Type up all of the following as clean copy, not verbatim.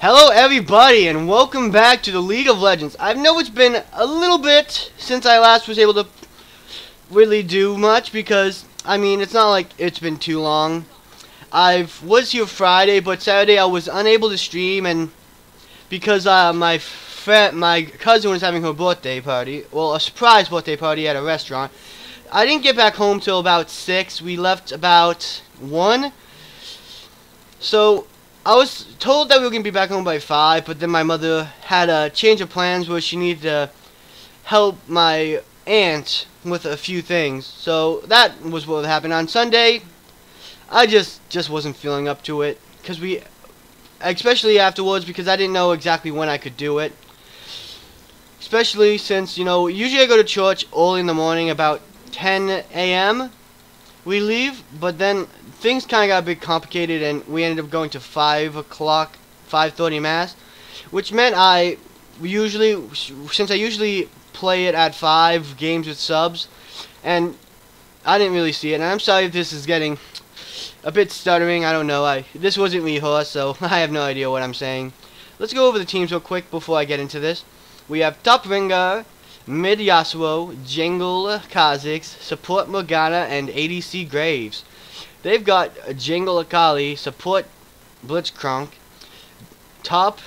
Hello everybody and welcome back to the League of Legends. I know it's been a little bit since I last was able to really do much because, I mean, it's not like it's been too long. I was here Friday, but Saturday I was unable to stream, and because my cousin was having her birthday party, well, a surprise birthday party at a restaurant. I didn't get back home till about 6. We left about 1. So I was told that we were going to be back home by 5, but then my mother had a change of plans where she needed to help my aunt with a few things. So that was what happened on Sunday. I just wasn't feeling up to it, especially afterwards, because I didn't know exactly when I could do it. Especially since, you know, usually I go to church early in the morning, about 10 a.m. we leave, but then things kind of got a bit complicated, and we ended up going to 5 o'clock, 5:30 mass, which meant since I usually play it at 5 games with subs, and I didn't really see it, and I'm sorry if this is getting a bit stuttering. I don't know, this wasn't rehearsed, so I have no idea what I'm saying. Let's go over the teams real quick before I get into this. We have top Rengar, mid Yasuo, jungle Kha'Zix, support Morgana, and ADC Graves. They've got jungle Akali, support Blitzcrank, top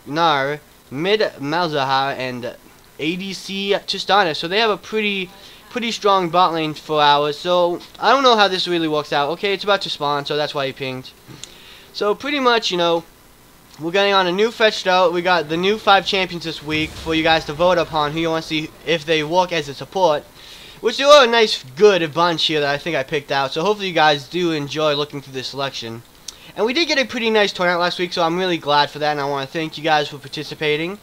Gnar, mid Malzahar, and ADC Tristana. So they have a pretty strong bot lane for ours. So I don't know how this really works out. Okay, it's about to spawn, so that's why he pinged. So pretty much, you know, we're getting on a new fetch start. We got the new 5 champions this week for you guys to vote upon who you want to see if they work as a support. Which there are a nice, good bunch here that I think I picked out. So hopefully you guys do enjoy looking through this selection. And we did get a pretty nice turnout last week, so I'm really glad for that, and I want to thank you guys for participating.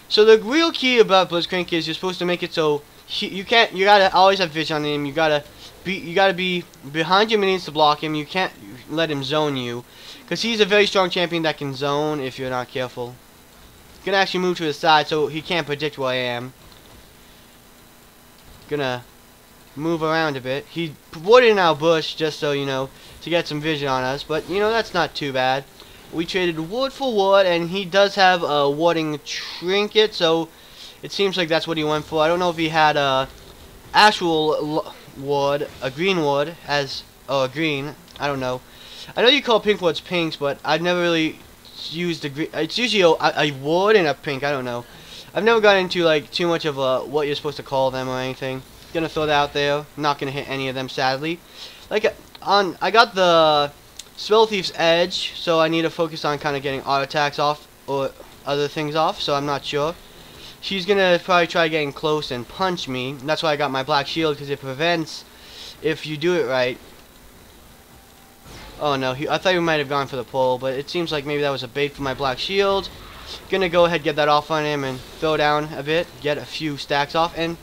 So the real key about Blitzcrank is you're supposed to make it so you gotta always have vision on him. You gotta be behind your minions to block him. You can't let him zone you, because he's a very strong champion that can zone if you're not careful. He's gonna actually move to his side so he can't predict where I am. Gonna move around a bit. He warded in our bush just so, you know, to get some vision on us, but you know, that's not too bad. We traded ward for ward, and he does have a warding trinket, so it seems like that's what he went for. I don't know if he had a actual ward, a green ward, a green, I don't know. I know you call pink wards pinks, but I've never really used the green. It's usually a ward and a pink, I don't know. I've never gotten into like too much of what you're supposed to call them or anything. Gonna throw that out there. Not gonna hit any of them, sadly. I got the Spell Thief's Edge, so I need to focus on kind of getting auto attacks off or other things off. So I'm not sure. She's gonna probably try getting close and punch me. That's why I got my black shield, because it prevents if you do it right. Oh no, I thought he might have gone for the pull, but it seems like maybe that was a bait for my black shield. Gonna go ahead, get that off on him, and throw down a bit, get a few stacks off, and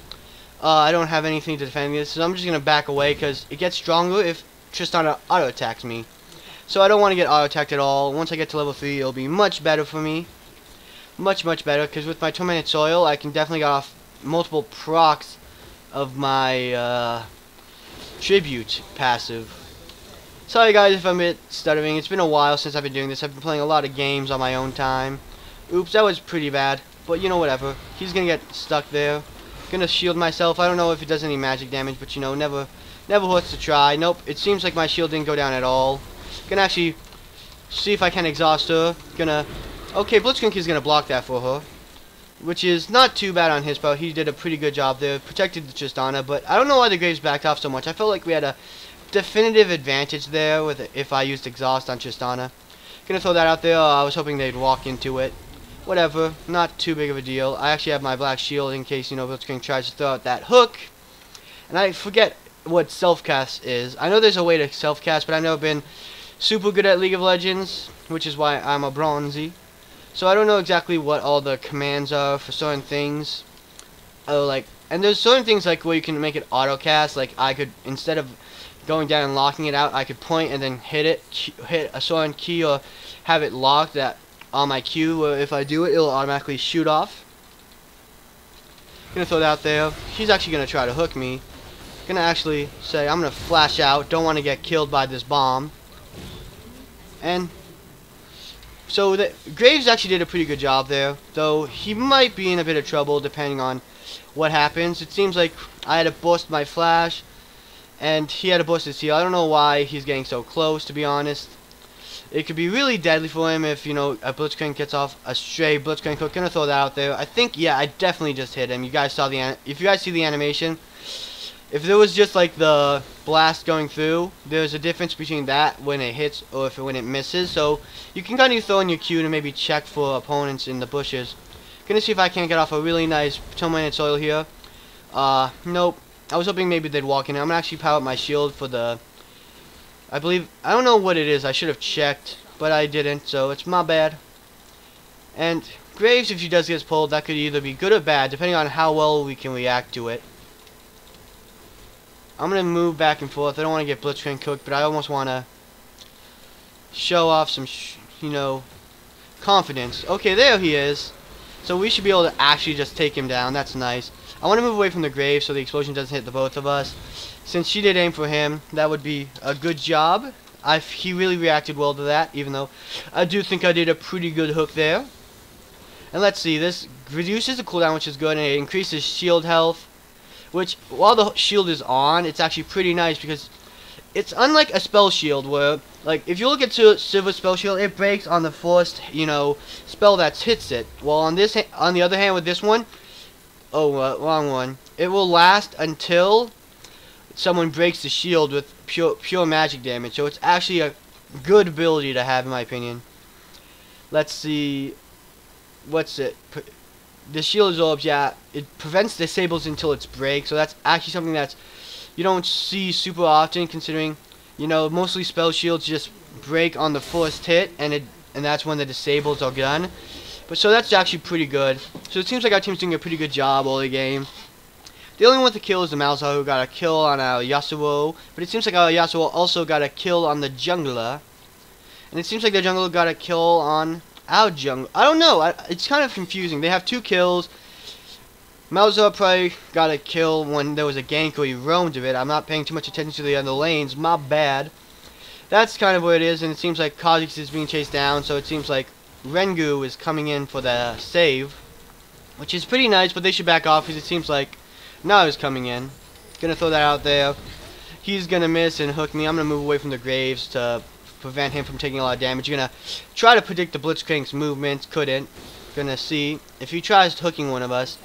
I don't have anything to defend this, so I'm just gonna back away, because it gets stronger if Tristana auto attacks me. So I don't want to get auto attacked at all. Once I get to level 3, it'll be much better for me, much better, because with my Tormented Soil, I can definitely get off multiple procs of my tribute passive. Sorry guys if I'm a bit stuttering. It's been a while since I've been doing this. I've been playing a lot of games on my own time. Oops, that was pretty bad. But you know, whatever. He's gonna get stuck there. Gonna shield myself. I don't know if it does any magic damage, but you know, never hurts to try. Nope, it seems like my shield didn't go down at all. Gonna actually see if I can exhaust her. Okay, Blitzcrank is gonna block that for her, which is not too bad on his part. He did a pretty good job there. Protected the Tristana, but I don't know why the Graves backed off so much. I felt like we had a definitive advantage there if I used exhaust on Tristana. Gonna throw that out there. I was hoping they'd walk into it. Whatever, not too big of a deal. I actually have my black shield in case, you know, Blitzcrank tries to throw out that hook. And I forget what self-cast is. I know there's a way to self-cast, but I've never been super good at League of Legends, which is why I'm a bronzy. So I don't know exactly what all the commands are for certain things. And there's certain things like where you can make it auto-cast. Like I could, instead of going down and locking it out, I could point and then hit a certain key, or have it locked that on my Q, where if I do it, it'll automatically shoot off. Gonna throw that out there. She's actually gonna try to hook me. Gonna actually say I'm gonna flash out. Don't want to get killed by this bomb. And So the Graves actually did a pretty good job there, though he might be in a bit of trouble depending on what happens. It seems like I had to bust my flash, and he had to bust his heal. I don't know why he's getting so close, to be honest. It could be really deadly for him if, you know, a Blitzcrank gets off a stray Blitzcrank hook. Gonna throw that out there. I think, yeah, I definitely just hit him. You guys saw if you guys see the animation, if there was just like the blast going through, there's a difference between that when it hits or when it misses. So you can kind of throw in your Q to maybe check for opponents in the bushes. Gonna see if I can't get off a really nice two-minute soil here. Nope. I was hoping maybe they'd walk in. I'm gonna actually power up my shield for the... I don't know what it is. I should have checked, but I didn't, so it's my bad. And Graves, if she does get pulled, that could either be good or bad, depending on how well we can react to it. I'm gonna move back and forth. I don't want to get Blitzcrank cooked, but I almost want to show off some, you know, confidence. Okay, there he is. So we should be able to actually just take him down. That's nice. I want to move away from the grave so the explosion doesn't hit the both of us. Since she did aim for him, that would be a good job. He really reacted well to that, even though I do think I did a pretty good hook there. And let's see, this reduces the cooldown, which is good, and it increases shield health. Which, while the shield is on, it's actually pretty nice because it's unlike a spell shield where, like, if you look at Silver spell shield, it breaks on the first, you know, spell that hits it. Well, on the other hand, with this one, wrong one. It will last until someone breaks the shield with pure magic damage. So it's actually a good ability to have, in my opinion. Let's see. What's it? The shield is orbs. Yeah, it prevents disables until it's break. So that's actually something that's you don't see super often, considering, you know, mostly spell shields just break on the first hit, and that's when the disables are done. But so that's actually pretty good. So it seems like our team's doing a pretty good job all the game. The only one with the kill is the Malzahar, who got a kill on our Yasuo, but it seems like our Yasuo also got a kill on the jungler, and it seems like the jungler got a kill on our jungler. I don't know. It's kind of confusing. They have 2 kills. Malzahar probably got a kill when there was a gank or he roamed of it. I'm not paying too much attention to the other lanes. My bad. That's kind of what it is, and it seems like Kha'Zix is being chased down, so it seems like Rengu is coming in for the save, which is pretty nice, but they should back off because it seems like now he's coming in. Gonna throw that out there. He's gonna miss and hook me. I'm gonna move away from the graves to prevent him from taking a lot of damage. You're gonna try to predict the Blitzcrank's movements. Couldn't. Gonna see if he tries hooking one of us.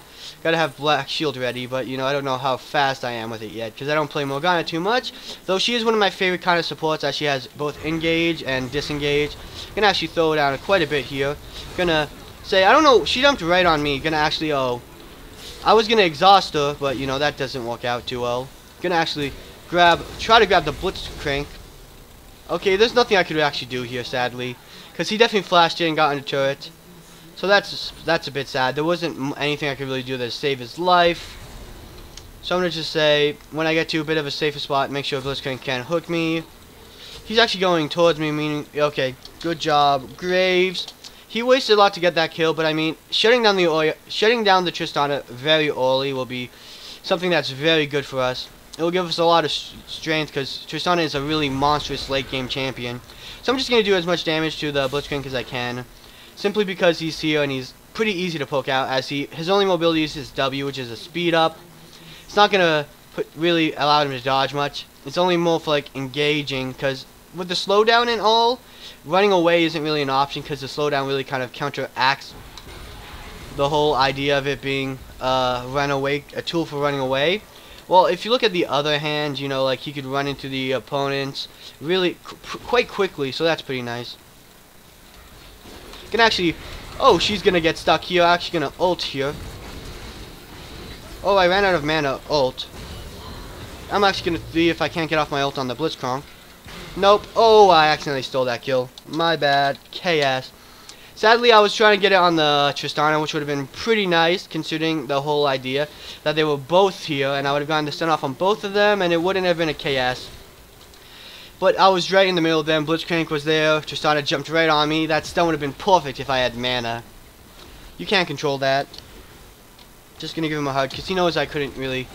Gotta have Black Shield ready, but you know, I don't know how fast I am with it yet because I don't play Morgana too much. Though she is one of my favorite kind of supports, as she has both engage and disengage. Gonna actually throw it down quite a bit here. Gonna say, I don't know, she jumped right on me. Gonna actually, I was gonna exhaust her, but you know, that doesn't work out too well. Gonna actually try to grab the Blitzcrank. Okay, there's nothing I could actually do here, sadly, because he definitely flashed in and got on the turret. So that's a bit sad. There wasn't anything I could really do to save his life. So I'm gonna just say, when I get to a bit of a safer spot, make sure Blitzcrank can't hook me. He's actually going towards me, meaning, okay, good job, Graves. He wasted a lot to get that kill, but I mean, shutting down the Tristana very early will be something that's very good for us. It will give us a lot of strength because Tristana is a really monstrous late game champion. So I'm just gonna do as much damage to the Blitzcrank as I can. Simply because he's here and he's pretty easy to poke out, as his only mobility is his W, which is a speed up. It's not gonna really allow him to dodge much. It's only more for like engaging, because with the slowdown and all, running away isn't really an option because the slowdown really kind of counteracts the whole idea of it being a tool for running away. Well, if you look at the other hand, you know, like he could run into the opponents really quite quickly, so that's pretty nice. Can actually, she's gonna get stuck here. Actually gonna ult here. I ran out of mana ult. I'm actually gonna see if I can't get off my ult on the Blitzcrank. Nope. I accidentally stole that kill. My bad. KS. Sadly, I was trying to get it on the Tristana, which would have been pretty nice, considering the whole idea that they were both here, and I would have gotten the stun off on both of them, and it wouldn't have been a KS. But I was right in the middle of them. Blitzcrank was there. Tristana jumped right on me. That stun would have been perfect if I had mana. You can't control that. Just gonna give him a hug because he knows I couldn't really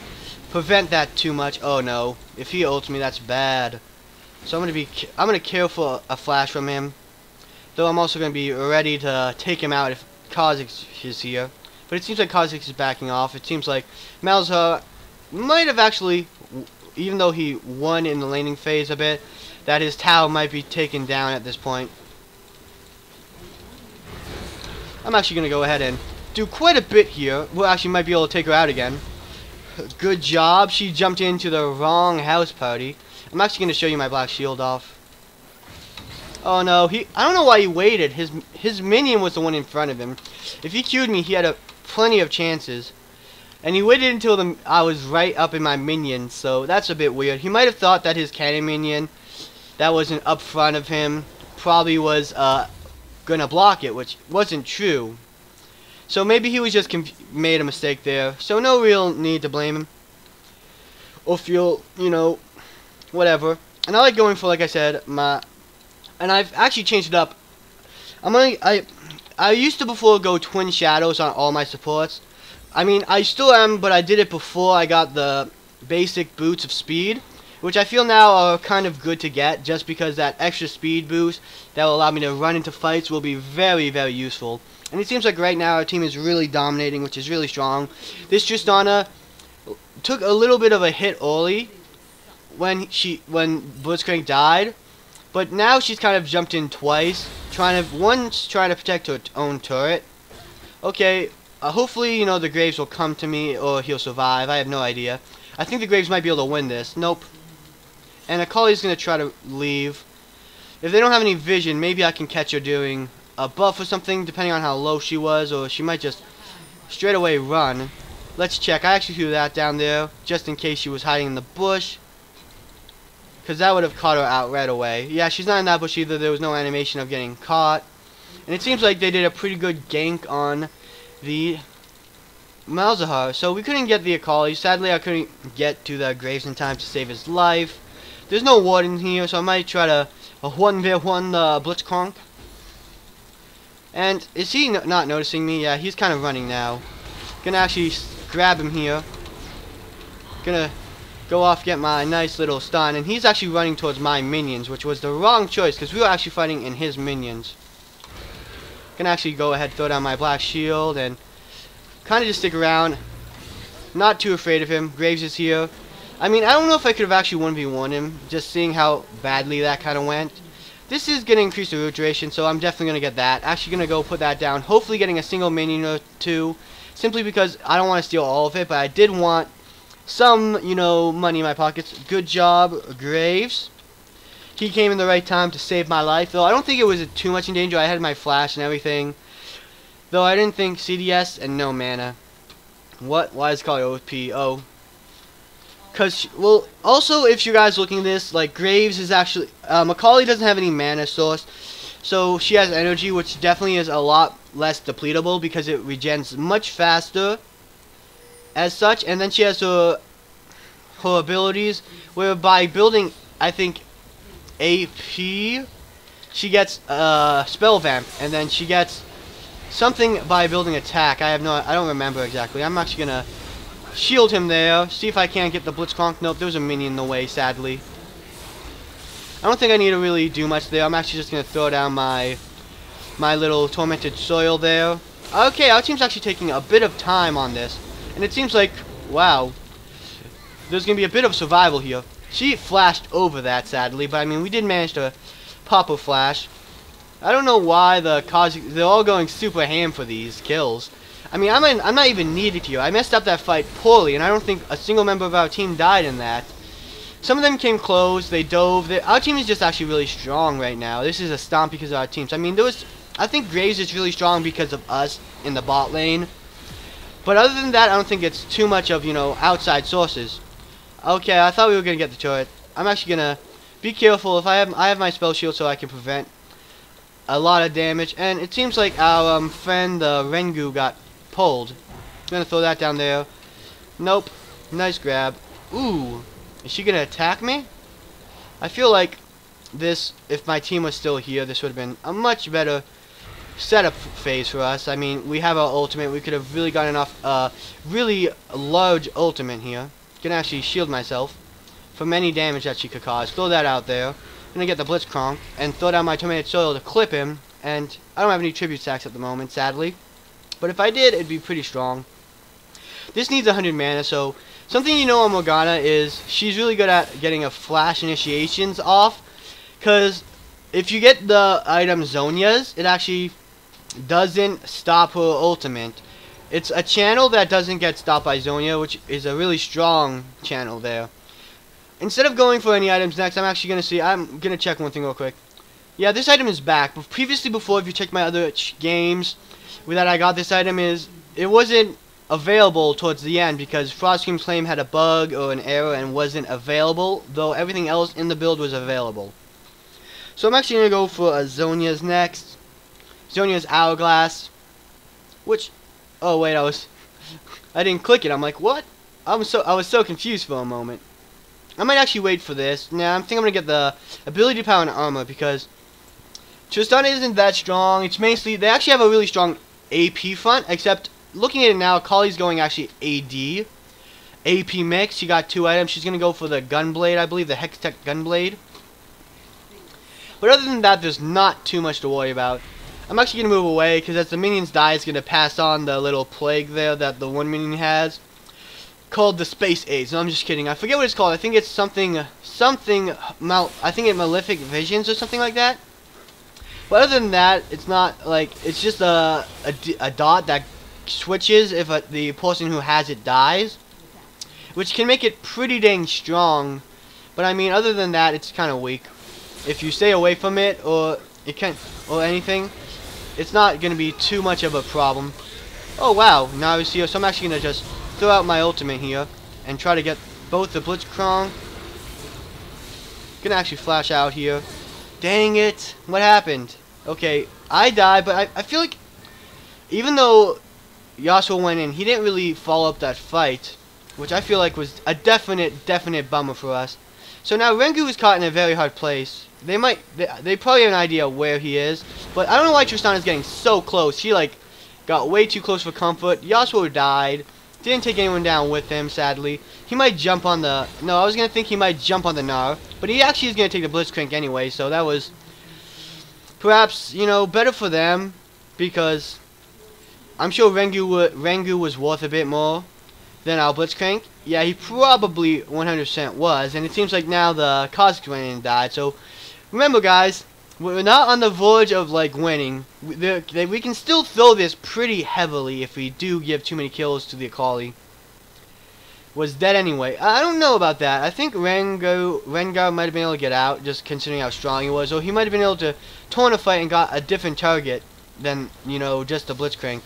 prevent that too much. Oh no! If he ults me, that's bad. So I'm gonna kill for a flash from him. Though I'm also going to be ready to take him out if Kha'Zix is here. But it seems like Kha'Zix is backing off. It seems like Malzahar might have actually, even though he won in the laning phase a bit, that his tower might be taken down at this point. I'm actually going to go ahead and do quite a bit here. We'll actually might be able to take her out again. Good job. She jumped into the wrong house party. I'm actually going to show you my black shield off. Oh no, I don't know why he waited. His minion was the one in front of him. If he queued me, he had plenty of chances. And he waited until I was right up in my minion, so that's a bit weird. He might have thought that his cannon minion that wasn't up front of him probably was gonna block it, which wasn't true. So maybe he was just made a mistake there. So no real need to blame him. Or feel, you know, whatever. And I like going for, like I said, and I've actually changed it up. I used to before go twin shadows on all my supports. I mean, I still am, but I did it before I got the basic boots of speed, which I feel now are kind of good to get, just because that extra speed boost that will allow me to run into fights will be very, very useful. And it seems like right now our team is really dominating, which is really strong. This Tristana took a little bit of a hit early when Blitzcrank died, but now she's kind of jumped in twice, trying to protect her own turret. Okay, hopefully, you know, the Graves will come to me or he'll survive. I have no idea. I think the Graves might be able to win this. Nope. And Akali's going to try to leave. If they don't have any vision, maybe I can catch her doing a buff or something, depending on how low she was, or she might just straight away run. Let's check. I actually threw that down there, just in case she was hiding in the bush, because that would have caught her out right away. Yeah, she's not in that bush either. There was no animation of getting caught. And it seems like they did a pretty good gank on the Malzahar. So we couldn't get the Akali. Sadly, I couldn't get to the Graves in time to save his life. There's no warden here, so I might try to 1v1 Blitzcrank. And is he not noticing me? Yeah, he's kind of running now. Gonna actually grab him here. Gonna go off, get my nice little stun, and he's actually running towards my minions, which was the wrong choice because we were actually fighting in his minions. Gonna actually go ahead, throw down my black shield, and kind of just stick around. Not too afraid of him. Graves is here. I mean, I don't know if I could have actually 1v1 him, just seeing how badly that kind of went. This is going to increase the root duration, so I'm definitely going to get that. Actually going to go put that down, hopefully getting a single minion or two, simply because I don't want to steal all of it, but I did want some, you know, money in my pockets. Good job, Graves. He came in the right time to save my life, though I don't think it was too much in danger. I had my flash and everything, though I didn't think CDS and no mana. What? Why is it called OP? Oh. Because, well, also, if you guys looking at this, like, Graves is actually, Akali doesn't have any mana source, so she has energy, which definitely is a lot less depletable, because it regens much faster, as such, and then she has her abilities, where by building, I think, AP, she gets, Spell Vamp, and then she gets something by building attack. I don't remember exactly. I'm actually gonna shield him there. See if I can't get the Blitzcrank. Nope, there was a minion in the way, sadly. I don't think I need to really do much there. I'm actually just going to throw down my little Tormented Soil there. Okay, our team's actually taking a bit of time on this. And it seems like, wow, there's going to be a bit of survival here. She flashed over that, sadly. But, I mean, we did manage to pop a flash. I don't know why they're all going super ham for these kills. I mean, I'm not even needed here. I messed up that fight poorly, and I don't think a single member of our team died in that. Some of them came close, they dove. Our team is just actually really strong right now. This is a stomp because of our teams. I mean, I think Graves is really strong because of us in the bot lane. But other than that, I don't think it's too much of, you know, outside sources. Okay, I thought we were going to get the turret. I'm actually going to be careful. If I have my spell shield so I can prevent a lot of damage. And it seems like our friend, Rengu, got pulled. I'm gonna throw that down there. Nope. Nice grab. Ooh. Is she gonna attack me? I feel like this, if my team was still here, this would have been a much better setup phase for us. I mean, we have our ultimate. We could have really gotten off really large ultimate here. Gonna actually shield myself from any damage that she could cause. Throw that out there. Gonna get the Blitzcrank and throw down my Tormented Soil to clip him. and I don't have any tribute stacks at the moment, sadly. But if I did, it'd be pretty strong. This needs 100 mana, so something you know on Morgana is she's really good at getting a flash initiations off, because if you get the item Zonia's, it actually doesn't stop her ultimate. It's a channel that doesn't get stopped by Zonia, which is a really strong channel there. Instead of going for any items next, I'm gonna check one thing real quick. Yeah, this item is back. But previously, before, if you check my other games that I got this item, it wasn't available towards the end because Frostcream's Flame had a bug or an error and wasn't available, though everything else in the build was available. So I'm actually gonna go for a Zonia's next. Zonia's Hourglass, which, oh wait, I didn't click it. I'm like, what? I was so confused for a moment. I might actually wait for this. Nah, I think I'm gonna get the ability power and armor because Tristana isn't that strong. It's mostly, they actually have a really strong AP front, except looking at it now, Kali's going actually AD. AP mix, she got 2 items. She's gonna go for the Gunblade, I believe, the Hextech Gunblade. But other than that, there's not too much to worry about. I'm actually gonna move away because as the minions die, it's gonna pass on the little plague there that the one minion has, called the Space AIDS. No, I'm just kidding. I forget what it's called. I think it's something. I think it's Malefic Visions or something like that. But other than that, it's not like it's just a dot that switches if the person who has it dies, which can make it pretty dang strong. But I mean, other than that, it's kind of weak. If you stay away from it or anything, it's not gonna be too much of a problem. Oh wow! Now we see. So I'm actually gonna just throw out my ultimate here and try to get both the Blitzcrank. Gonna actually flash out here. Dang it! What happened? Okay, I died, but I feel like even though Yasuo went in, he didn't really follow up that fight, which I feel like was a definite bummer for us. So now Rengu is caught in a very hard place. They probably have an idea where he is, but I don't know why Tristana is getting so close. She like got way too close for comfort. Yasuo died. Didn't take anyone down with him, sadly. He might jump on the... No, I was going to think he might jump on the Gnar. But he actually is going to take the Blitzcrank anyway, so that was... perhaps, you know, better for them. Because I'm sure Rengu was worth a bit more than our Blitzcrank. Yeah, he probably 100% was. And it seems like now the Kha'Zix went in and died. So, remember guys, we're not on the verge of like winning. We can still throw this pretty heavily if we do give too many kills to the Akali. Was dead anyway. I don't know about that. I think Rengar might have been able to get out, just considering how strong he was. Or he might have been able to turn a fight and got a different target than, you know, just a Blitzcrank.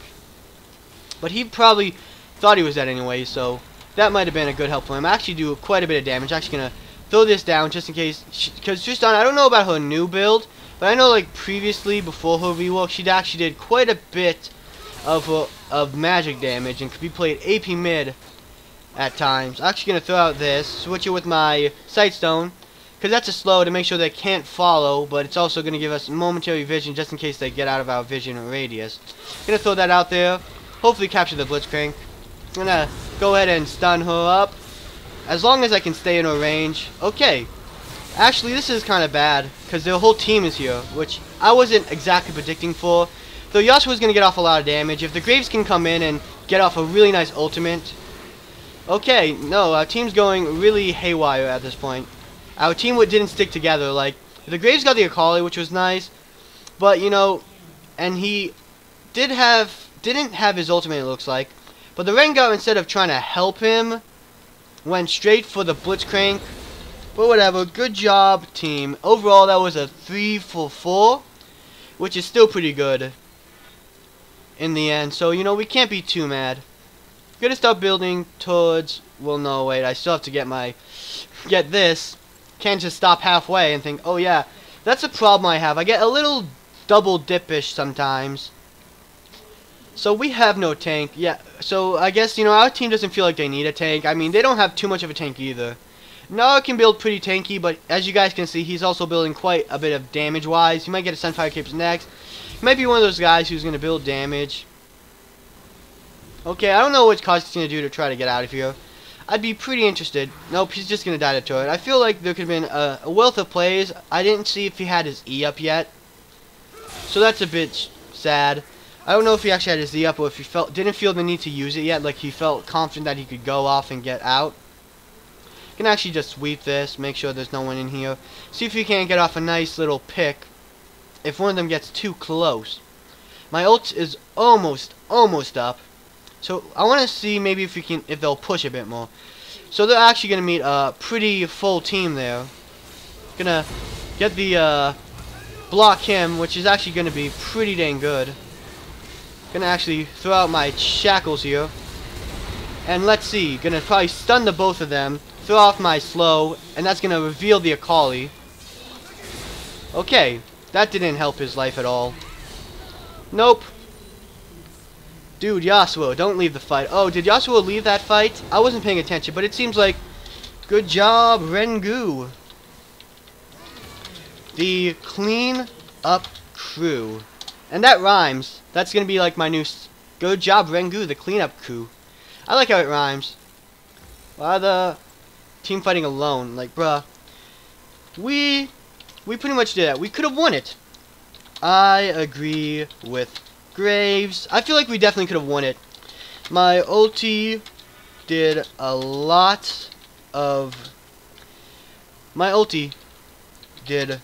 But he probably thought he was dead anyway, so that might have been a good help for him. I actually do quite a bit of damage. I'm actually gonna throw this down just in case, because Tristana, I don't know about her new build, but I know like previously before her rework, she actually did quite a bit of magic damage and could be played AP mid at times. I'm actually gonna throw out this, switch it with my Sightstone, because that's a slow to make sure they can't follow, but it's also gonna give us momentary vision just in case they get out of our vision radius. Gonna throw that out there, hopefully capture the Blitzcrank. I'm gonna go ahead and stun her up. As long as I can stay in her range. Okay. Actually, this is kind of bad, because their whole team is here, which I wasn't exactly predicting for. Though Yasuo is going to get off a lot of damage. If the Graves can come in and get off a really nice ultimate. Okay, no, our team's going really haywire at this point. Our team didn't stick together. Like, the Graves got the Akali, which was nice. But, you know, and he didn't have his ultimate, it looks like. But the Rengar, instead of trying to help him, went straight for the Blitzcrank. But whatever, good job, team. Overall, that was a 3 for 4, which is still pretty good in the end. So, you know, we can't be too mad. Gonna start building towards... Well, no, wait, I still have to get this. Can't just stop halfway and think, oh yeah, that's a problem I have. I get a little double dippish sometimes. So we have no tank. Yeah, so I guess, you know, our team doesn't feel like they need a tank. I mean, they don't have too much of a tank either. Noah can build pretty tanky, but as you guys can see, he's also building quite a bit of damage-wise. He might get a Sunfire Capes next. He might be one of those guys who's going to build damage. Okay, I don't know what Kha'Zix is going to do to try to get out of here. I'd be pretty interested. Nope, he's just going to die to turret. I feel like there could have been a wealth of plays. I didn't see if he had his E up yet. So that's a bit sad. I don't know if he actually had his Z up or if he didn't feel the need to use it yet. Like he felt confident that he could go off and get out. You can actually just sweep this, make sure there's no one in here. See if you can't get off a nice little pick if one of them gets too close. My ult is almost up. So I want to see maybe if they'll push a bit more. So they're actually going to meet a pretty full team there. Gonna get the block him, which is actually going to be pretty dang good. Gonna actually throw out my shackles here. And let's see, gonna probably stun the both of them, throw off my slow, and that's gonna reveal the Akali. Okay, that didn't help his life at all. Nope. Dude, Yasuo, don't leave the fight. Oh, did Yasuo leave that fight? I wasn't paying attention, but it seems like... Good job, Rengu. The clean up crew. And that rhymes. That's going to be like my new... Good job, Rengu, the cleanup crew. I like how it rhymes. Why the team fighting alone? Like, bruh. We pretty much did that. We could have won it. I agree with Graves. I feel like we definitely could have won it. My ulti did a lot of... My ulti did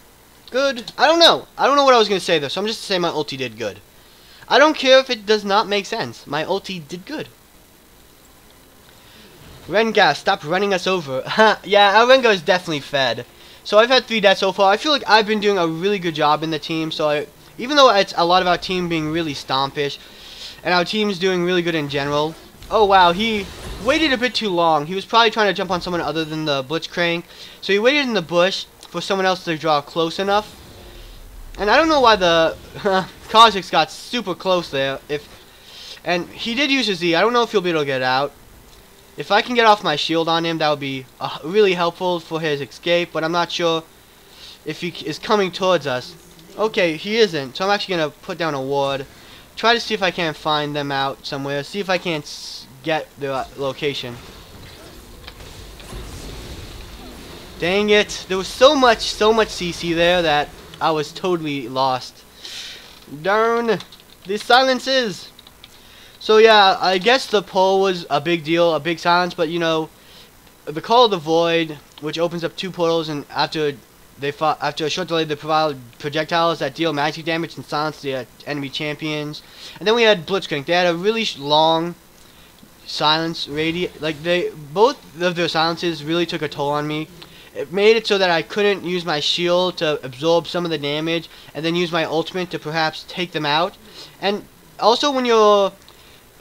good. I don't know. I don't know what I was going to say there, so I'm just saying my ulti did good. I don't care if it does not make sense. My ulti did good. Rengar, stop running us over. Yeah, our Rengar is definitely fed. So I've had 3 deaths so far. I feel like I've been doing a really good job in the team. So even though it's a lot of our team being really stompish, and our team's doing really good in general. Oh wow, he waited a bit too long. He was probably trying to jump on someone other than the Blitzcrank. So he waited in the bush for someone else to draw close enough. And I don't know why the Kha'Zix got super close there. And he did use his Z. I don't know if he'll be able to get out. If I can get off my shield on him, that would be really helpful for his escape. But I'm not sure if he is coming towards us. Okay, he isn't. So I'm actually going to put down a ward. Try to see if I can find them out somewhere. See if I can't get their location. Dang it. There was so much CC there that I was totally lost. Darn. The silences. So yeah, I guess the poll was a big deal, a big silence, but you know, the Call of the Void, which opens up 2 portals, and after a short delay, they provide projectiles that deal magic damage and silence the enemy champions. And then we had Blitzcrank. They had a really long silence radius. Like both of their silences really took a toll on me. It made it so that I couldn't use my shield to absorb some of the damage, and then use my ultimate to perhaps take them out. And also, when you're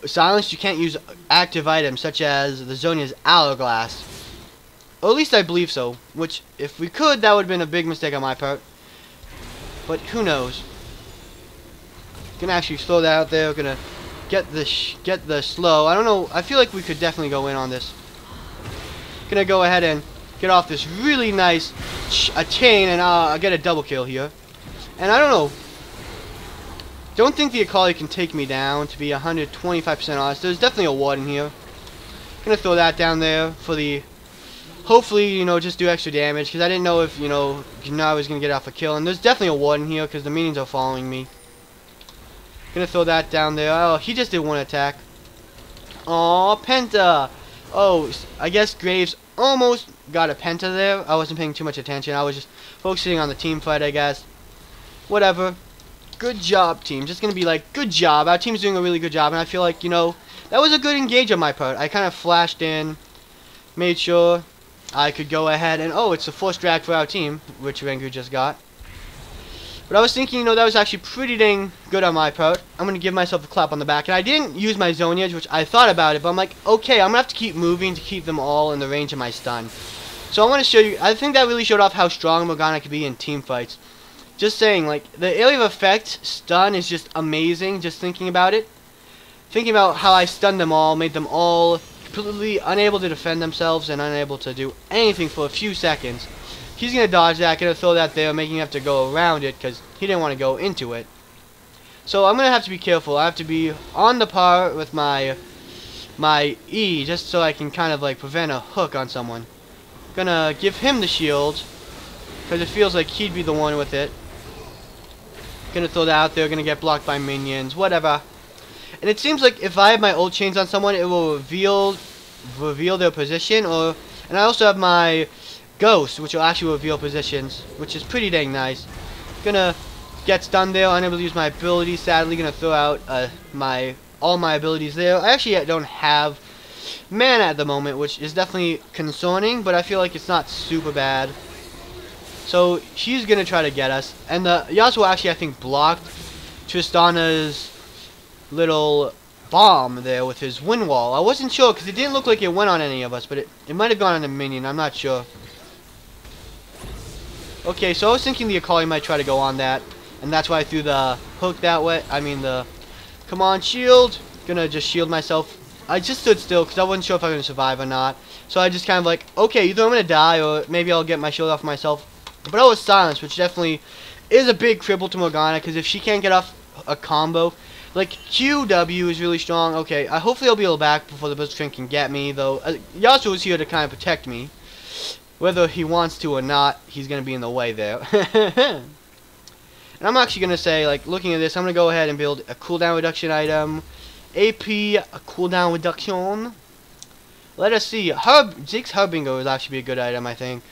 silenced, you can't use active items such as the Zhonya's Hourglass. Or at least I believe so. Which, if we could, that would have been a big mistake on my part. But who knows? Gonna actually throw that out there. Gonna get the slow. I don't know. I feel like we could definitely go in on this. Gonna go ahead and get off this really nice chain, and I'll get a double kill here. And I don't know. Don't think the Akali can take me down, to be 125% honest. There's definitely a ward in here. Gonna throw that down there for the... Hopefully, you know, just do extra damage. Because I didn't know if, you know, I was gonna get off a kill. And there's definitely a ward in here because the minions are following me. Gonna throw that down there. Oh, he just did 1 attack. Aw, Penta! Oh, I guess Graves almost got a Penta there. I wasn't paying too much attention. I was just focusing on the team fight, I guess. Whatever. Good job, team. Just gonna be like, good job. Our team's doing a really good job, and I feel like, you know, that was a good engage on my part. I kind of flashed in, made sure I could go ahead, and oh, it's a forced drag for our team, which Rengu just got. But I was thinking, you know, that was actually pretty dang good on my part. I'm gonna give myself a clap on the back, and I didn't use my Zhonya's, which I thought about it, but I'm like, okay, I'm gonna have to keep moving to keep them all in the range of my stun. So I want to show you. I think that really showed off how strong Morgana could be in team fights. Just saying, like, the area of effect stun is just amazing, just thinking about it. Thinking about how I stunned them all, made them all completely unable to defend themselves and unable to do anything for a few seconds. He's going to dodge that, going to throw that there, making him have to go around it because he didn't want to go into it. So I'm going to have to be careful. I have to be on the par with my E, just so I can kind of like prevent a hook on someone. Gonna give him the shield, because it feels like he'd be the one with it. Gonna throw that out there. Gonna get blocked by minions. Whatever. And it seems like if I have my ult chains on someone, it will reveal their position. And I also have my ghost, which will actually reveal positions, which is pretty dang nice. Gonna get stunned there. Unable to use my abilities. Sadly, gonna throw out all my abilities there. I actually don't have mana at the moment, which is definitely concerning, but I feel like it's not super bad. So she's gonna try to get us, and the Yasuo actually I think blocked Tristana's little bomb there with his wind wall. I wasn't sure because it didn't look like it went on any of us, but it might have gone on a minion. I'm not sure. Okay, so I was thinking the Akali might try to go on that, and that's why I threw the hook that way. I mean the come on shield. Gonna just shield myself. I just stood still because I wasn't sure if I was gonna survive or not. So I just kind of like, okay, either I'm gonna die or maybe I'll get my shield off myself. But I was silenced, which definitely is a big cripple to Morgana, because if she can't get off a combo, like QW is really strong. Okay, hopefully I'll be able to back before the Blitzcrank can get me, though. Yasuo is here to kind of protect me. Whether he wants to or not, he's going to be in the way there. And I'm actually going to say, like, looking at this, I'm going to go ahead and build a cooldown reduction item. AP, a cooldown reduction. Let us see. Zeke's Herbingo would actually be a good item, I think.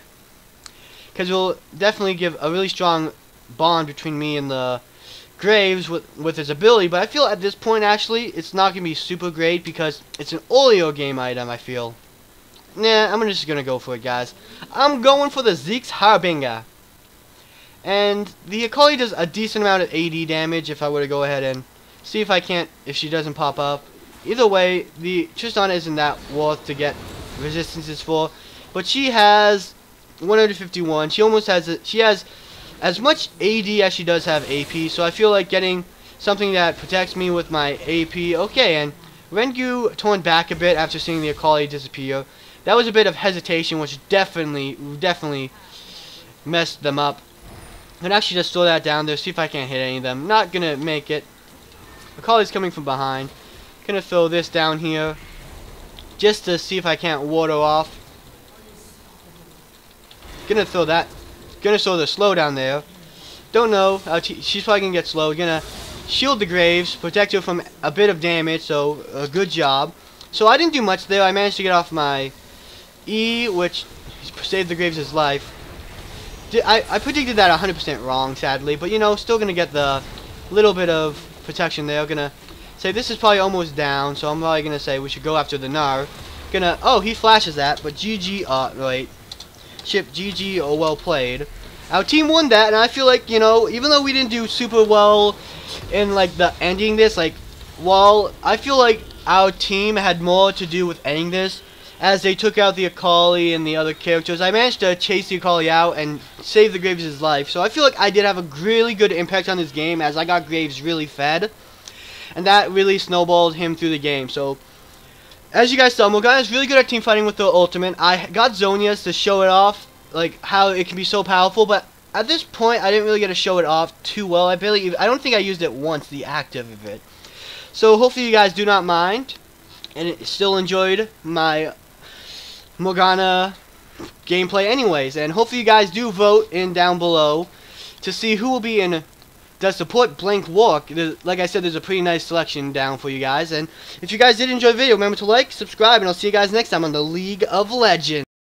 Because it will definitely give a really strong bond between me and the Graves with his ability. But I feel at this point, actually, it's not going to be super great because it's an Olio game item, I feel. Nah, I'm just going to go for it, guys. I'm going for the Zeke's Harbinger. And the Akali does a decent amount of AD damage if I were to go ahead and see if she doesn't pop up. Either way, the Tristana isn't that worth to get resistances for. But she has 151. She almost has she has as much AD as she does have AP, so I feel like getting something that protects me with my AP. Okay, and Rengu torn back a bit after seeing the Akali disappear. That was a bit of hesitation, which definitely messed them up. And actually just throw that down there, see if I can't hit any of them. Not gonna make it. Akali's coming from behind. Gonna throw this down here just to see if I can't ward her off. Gonna throw the slow down there. Don't know. She's probably gonna get slow. Gonna shield the Graves, protect her from a bit of damage. So a good job. So I didn't do much there. I managed to get off my E, which saved the Graves' life. I predicted that 100% wrong, sadly, but you know, still gonna get the little bit of protection there. Gonna say this is probably almost down, so I'm probably gonna say we should go after the Gnar. Oh, he flashes that, but GG. Right. Chip, GG, or well played. Our team won that, and I feel like, you know, even though we didn't do super well in, like, the ending this, like, well, I feel like our team had more to do with ending this, as they took out the Akali and the other characters. I managed to chase the Akali out and save the Graves' life, so I feel like I did have a really good impact on this game, as I got Graves really fed, and that really snowballed him through the game. So as you guys saw, Morgana is really good at team fighting with the ultimate. I got Zhonya's to show it off, like how it can be so powerful, but at this point I didn't really get to show it off too well. I don't think I used it once, the active of it. So hopefully you guys do not mind and still enjoyed my Morgana gameplay anyways, and hopefully you guys do vote in down below to see who will be in the support blank walk. Like I said, there's a pretty nice selection down for you guys, and if you guys did enjoy the video, remember to like, subscribe, and I'll see you guys next time on the League of Legends.